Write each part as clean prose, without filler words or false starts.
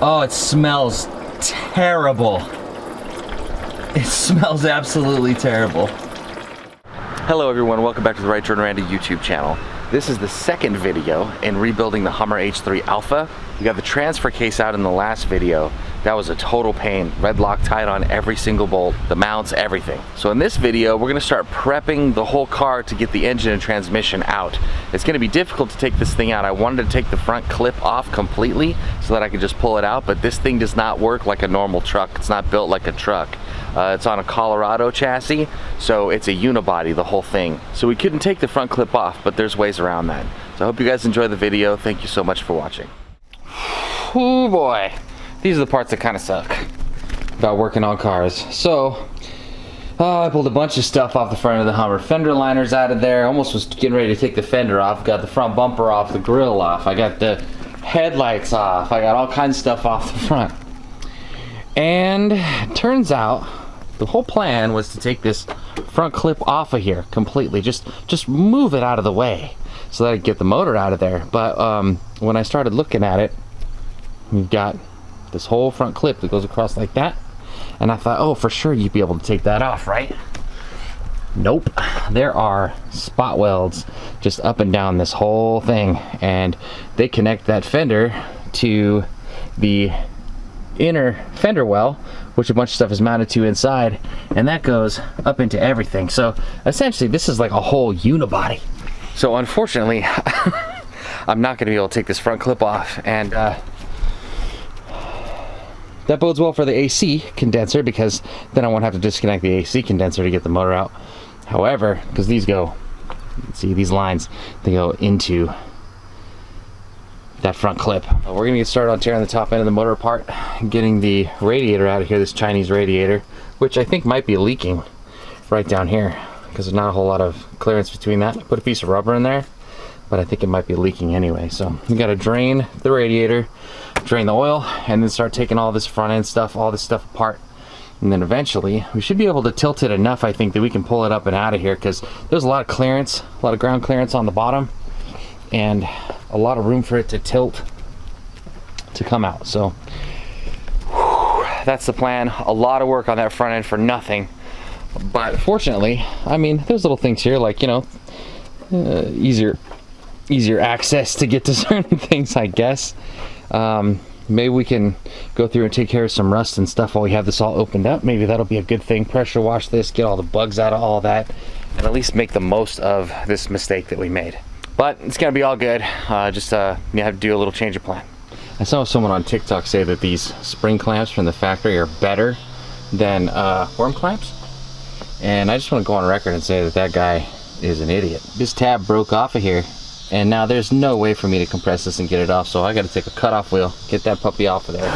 Oh, it smells terrible. It smells absolutely terrible. Hello everyone, welcome back to the Right Jordan Randy YouTube channel. This is the second video in rebuilding the Hummer H3 Alpha. We got the transfer case out in the last video. That was a total pain. Red Loctite on every single bolt, the mounts, everything. So in this video, we're gonna start prepping the whole car to get the engine and transmission out. It's gonna be difficult to take this thing out. I wanted to take the front clip off completely so that I could just pull it out, but this thing does not work like a normal truck. It's not built like a truck. It's on a Colorado chassis, so it's a unibody, the whole thing. So we couldn't take the front clip off, but there's ways around that. So I hope you guys enjoy the video. Thank you so much for watching. Oh boy, these are the parts that kind of suck about working on cars. So, I pulled a bunch of stuff off the front of the Hummer. Fender liners out of there. Almost was getting ready to take the fender off. Got the front bumper off, the grill off. I got the headlights off. I got all kinds of stuff off the front. And it turns out the whole plan was to take this front clip off of here completely. Just move it out of the way so that I could get the motor out of there. But when I started looking at it, we've got this whole front clip that goes across like that. And I thought, oh, for sure you'd be able to take that off, right? Nope. There are spot welds just up and down this whole thing. And they connect that fender to the inner fender well, which a bunch of stuff is mounted to inside, and that goes up into everything. So essentially this is like a whole unibody. So unfortunately I'm not going to be able to take this front clip off, and that bodes well for the AC condenser, because then I won't have to disconnect the AC condenser to get the motor out. However, because these go, you can see these lines, they go into that front clip. We're gonna get started on tearing the top end of the motor apart, getting the radiator out of here, this Chinese radiator, which I think might be leaking right down here because there's not a whole lot of clearance between that. I put a piece of rubber in there, but I think it might be leaking anyway. So we gotta drain the radiator, drain the oil, and then start taking all this front end stuff, all this stuff apart. And then eventually we should be able to tilt it enough, I think, that we can pull it up and out of here, because there's a lot of clearance, a lot of ground clearance on the bottom, and a lot of room for it to tilt to come out. So whew, that's the plan. A lot of work on that front end for nothing, but fortunately, I mean, there's little things here like, you know, easier access to get to certain things, I guess. Maybe we can go through and take care of some rust and stuff while we have this all opened up. Maybe that'll be a good thing. Pressure wash this, get all the bugs out of all that, and at least make the most of this mistake that we made. But it's gonna be all good. You have to do a little change of plan. I saw someone on TikTok say that these spring clamps from the factory are better than worm clamps, and I just want to go on record and say that that guy is an idiot. This tab broke off of here, and now there's no way for me to compress this and get it off, so I got to take a cutoff wheel, get that puppy off of there.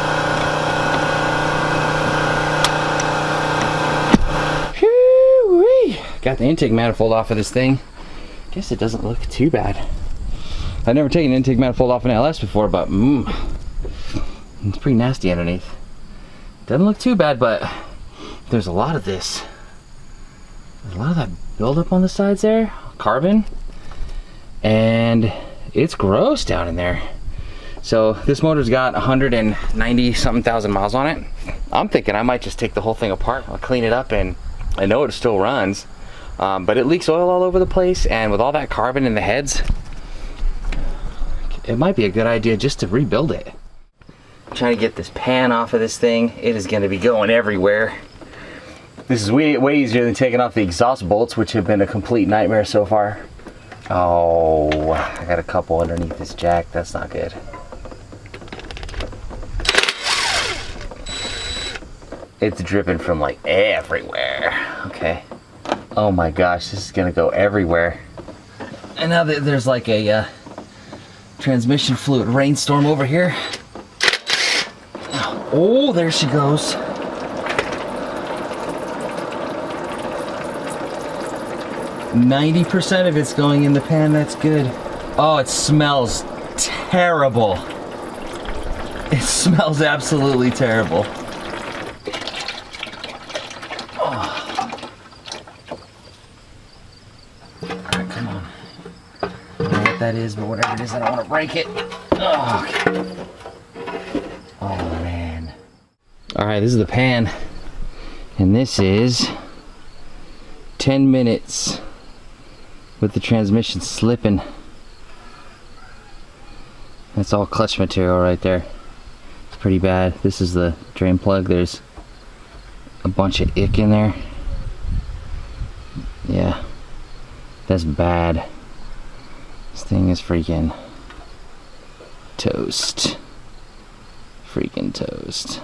Whee-wee. Got the intake manifold off of this thing. Guess it doesn't look too bad. I've never taken an intake manifold off an LS before, but it's pretty nasty underneath. Doesn't look too bad, but there's a lot of this. There's a lot of that buildup on the sides there, carbon, and it's gross down in there. So this motor's got 190 something thousand miles on it. I'm thinking I might just take the whole thing apart. I'll clean it up, and I know it still runs. But it leaks oil all over the place, and with all that carbon in the heads, it might be a good idea just to rebuild it. I'm trying to get this pan off of this thing. It is going to be going everywhere. This is way easier than taking off the exhaust bolts, which have been a complete nightmare so far. Oh, I got a couple underneath this jack. That's not good. It's dripping from like everywhere. Okay. Oh my gosh, this is gonna go everywhere. And now that there's like a transmission fluid rainstorm over here. Oh, there she goes. %90 of it's going in the pan, that's good. Oh, it smells terrible. It smells absolutely terrible. That is, but whatever it is, I don't want to break it. Oh, okay. Oh Alright, this is the pan. And this is 10 minutes with the transmission slipping. That's all clutch material right there. It's pretty bad. This is the drain plug. There's a bunch of ick in there. Yeah, that's bad. This thing is freaking toast. Freaking toast.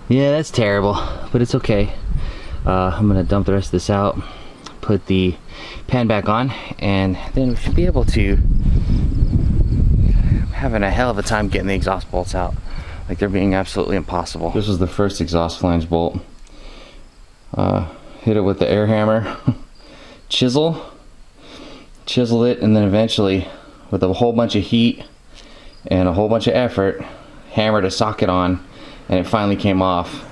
Yeah, that's terrible, but it's okay. I'm gonna dump the rest of this out, put the pan back on, and then we should be able to having a hell of a time getting the exhaust bolts out. Like, they're being absolutely impossible. This was the first exhaust flange bolt. Hit it with the air hammer, chiseled it, and then eventually with a whole bunch of heat and a whole bunch of effort, hammered a socket on, and it finally came off.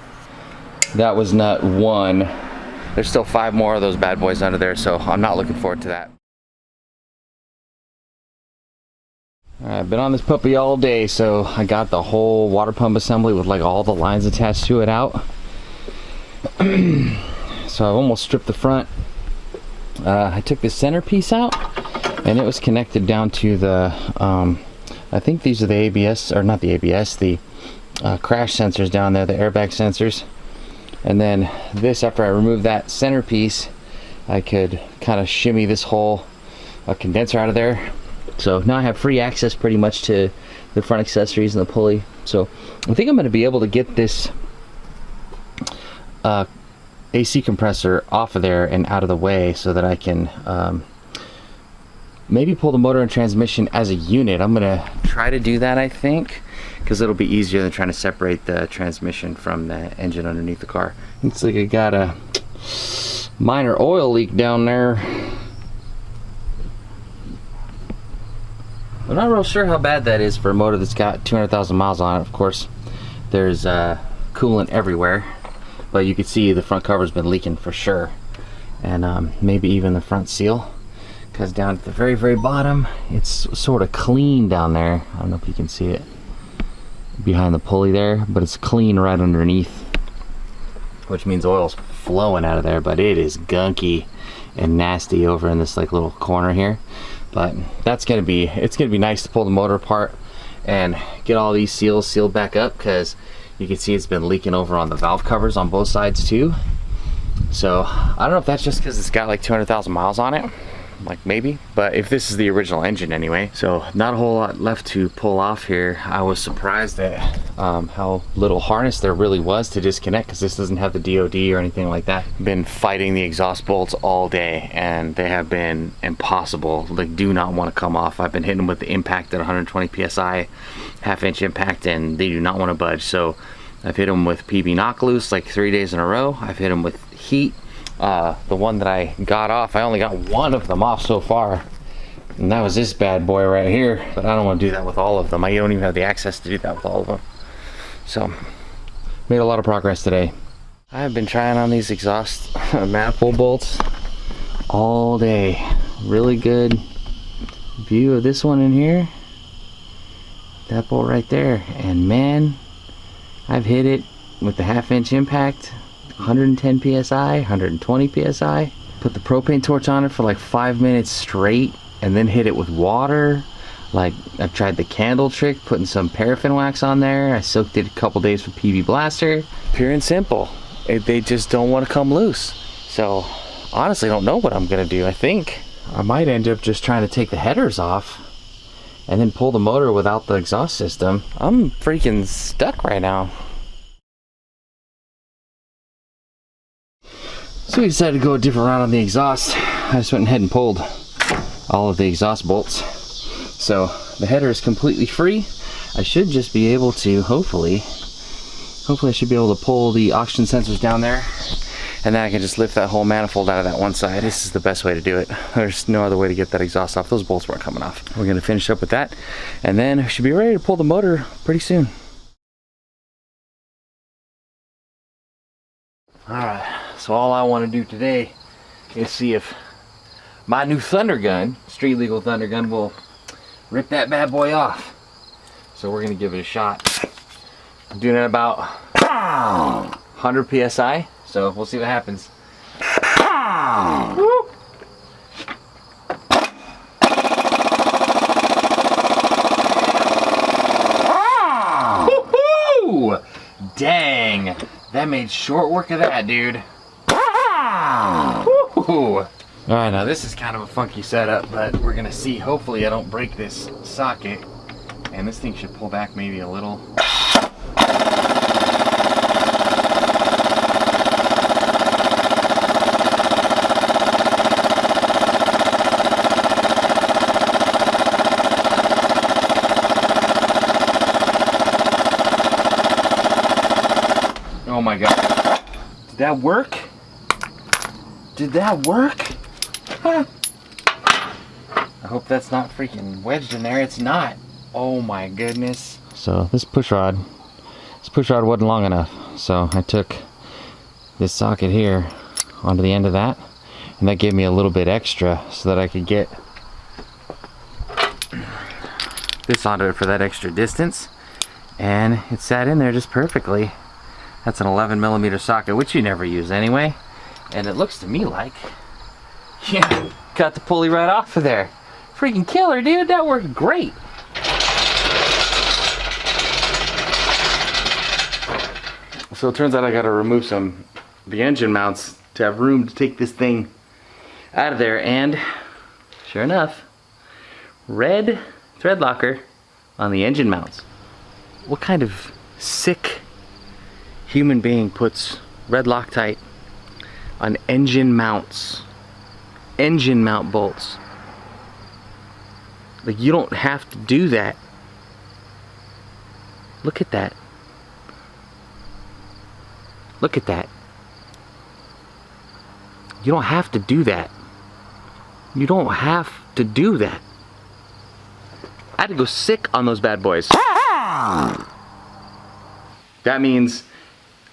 That was nut 1. There's still 5 more of those bad boys under there, so I'm not looking forward to that. I've been on this puppy all day, so I got the whole water pump assembly with like all the lines attached to it out. So I've almost stripped the front. I took the centerpiece out, and it was connected down to the I think these are the ABS, or not the ABS, the crash sensors down there, the airbag sensors. And then this, after I removed that centerpiece, I could kind of shimmy this whole condenser out of there. So now I have free access pretty much to the front accessories and the pulley. So I think I'm going to be able to get this AC compressor off of there and out of the way so that I can maybe pull the motor and transmission as a unit. I'm going to try to do that, I think, because it'll be easier than trying to separate the transmission from the engine underneath the car. Looks like I got a minor oil leak down there. I'm not real sure how bad that is for a motor that's got 200,000 miles on it. Of course, there's coolant everywhere, but you can see the front cover's been leaking for sure, and maybe even the front seal, because down at the very, very bottom, it's sort of clean down there. I don't know if you can see it behind the pulley there, but it's clean right underneath, which means oil's flowing out of there, but it is gunky and nasty over in this like little corner here. But that's gonna be, it's gonna be nice to pull the motor apart and get all these seals sealed back up, because you can see it's been leaking over on the valve covers on both sides too. So I don't know if that's just because it's got like 200,000 miles on it, like maybe, but if this is the original engine anyway. So not a whole lot left to pull off here. I was surprised at how little harness there really was to disconnect, because this doesn't have the DOD or anything like that. Been fighting the exhaust bolts all day, and they have been impossible. Like, do not want to come off. I've been hitting them with the impact at 120 psi, half-inch impact, and they do not want to budge. So I've hit them with PB knock loose like 3 days in a row. I've hit them with heat. The one that I got off, I only got one of them off so far, and that was this bad boy right here. But I don't want to do that with all of them. I don't even have the access to do that with all of them. So made a lot of progress today. I've been trying on these exhaust manifold bolts all day. Really good view of this one in here, that bolt right there, and man, I've hit it with the half-inch impact, 110 psi, 120 psi. Put the propane torch on it for like 5 minutes straight, and then hit it with water. Like, I've tried the candle trick, putting some paraffin wax on there. I soaked it a couple days with PB Blaster. Pure and simple. They just don't want to come loose. So honestly, I don't know what I'm gonna do. I think I might end up just trying to take the headers off and then pull the motor without the exhaust system. I'm freaking stuck right now. So we decided to go a different route on the exhaust. I just went ahead and pulled all of the exhaust bolts. So the header is completely free. I should just be able to, hopefully I should be able to pull the oxygen sensors down there, and then I can just lift that whole manifold out of that one side. This is the best way to do it. There's no other way to get that exhaust off. Those bolts weren't coming off. We're gonna finish up with that, and then we should be ready to pull the motor pretty soon. All right. So all I want to do today is see if my new Thunder gun, street legal Thunder gun, will rip that bad boy off. So we're gonna give it a shot. I'm doing it at about 100 psi, so we'll see what happens. Woo-hoo! Dang, that made short work of that, dude. Woo-hoo! Alright, now this is kind of a funky setup, but we're gonna see. Hopefully I don't break this socket. And this thing should pull back maybe a little. Oh my god. Did that work? Did that work? Huh. I hope that's not freaking wedged in there. It's not. Oh my goodness. So this push rod wasn't long enough. So I took this socket here onto the end of that, and that gave me a little bit extra so that I could get this onto it for that extra distance. And it sat in there just perfectly. That's an 11mm socket, which you never use anyway. And it looks to me like, yeah, got the pulley right off of there. Freaking killer, dude. That worked great. So it turns out I gotta remove the engine mounts to have room to take this thing out of there, and sure enough, red thread locker on the engine mounts. What kind of sick human being puts red Loctite on engine mounts? Engine mount bolts. Like, you don't have to do that. Look at that. Look at that. You don't have to do that. You don't have to do that. I had to go sick on those bad boys. That means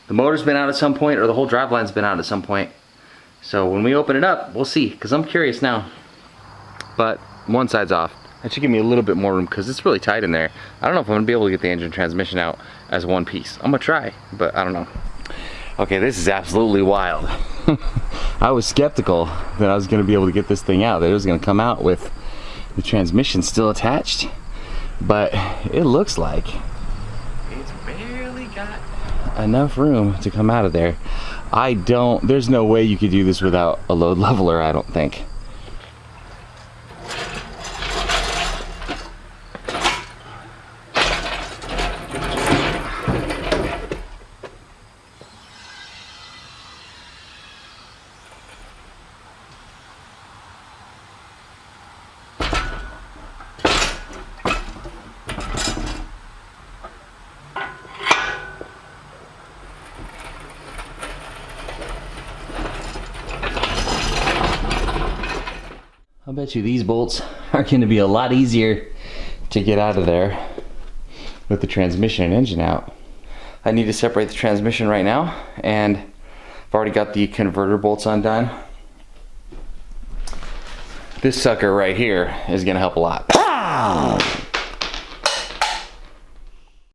the motor's been out at some point, or the whole driveline's been out at some point. So when we open it up, we'll see, because I'm curious now. But one side's off. That should give me a little bit more room, because it's really tight in there. I don't know if I'm going to be able to get the engine transmission out as one piece. I'm going to try, but I don't know. Okay, this is absolutely wild. I was skeptical that I was going to be able to get this thing out, that it was going to come out with the transmission still attached. But it looks like it's barely got enough room to come out of there. There's no way you could do this without a load leveler, I don't think. I bet you these bolts are going to be a lot easier to get out of there with the transmission and engine out. I need to separate the transmission right now, and I've already got the converter bolts undone. This sucker right here is going to help a lot.